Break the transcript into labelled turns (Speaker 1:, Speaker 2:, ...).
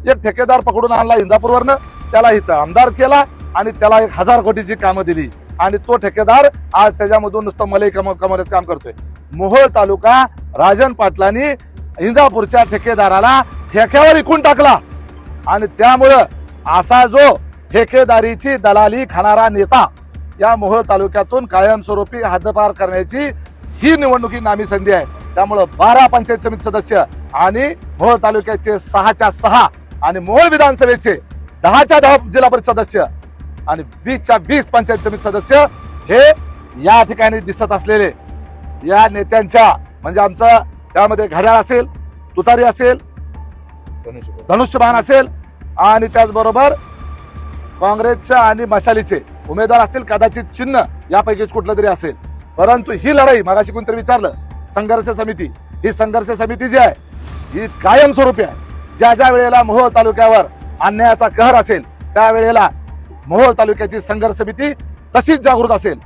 Speaker 1: एक ठेकेदार पकडून आणला इंदापूरवरनं, त्याला इथं आमदार केला आणि त्याला 1000 कोटीची कामं दिली आणि तो ठेकेदार आज त्याच्यामधून नुसतं मलई कमवण्याचं काम करतोय. मोहोळ तालुका राजन पाटलांनी इंदापूरच्या ठेकेदाराला ठेक्यावर विकून टाकला आणि त्यामुळं असा जो ठेकेदारीची दलाली खाणारा नेता या मोहोळ तालुक्यातून कायमस्वरूपी हद्दपार करण्याची ही निवडणुकी नामी संधी आहे. त्यामुळं 12 पंचायत समिती सदस्य आणि मोहोळ तालुक्याचे 6च्या 6 आणि मोहोळ विधानसभेचे 10च्या 10 जिल्हा परिषद सदस्य आणि 20च्या 20 पंचायत समिती सदस्य हे या ठिकाणी दिसत असलेले या नेत्यांच्या म्हणजे आमचं त्यामध्ये घड्याळ असेल, तुतारी असेल, धनुष्यबाण असेल आणि त्याचबरोबर काँग्रेसच्या आणि मशालीचे उमेदवार असतील, कदाचित चिन्ह यापैकीच कुठलं तरी असेल. परंतु ही लढाई मगाशी कोणतरी विचारलं संघर्ष समिती, ही संघर्ष समिती जी आहे ही कायमस्वरूपी आहे. ज्या ज्या वेळेला मोहोळ तालुक्यावर अन्यायाचा कहर असेल त्यावेळेला मोहोळ तालुक्याची संघर्ष समिती तशीच जागृत असेल.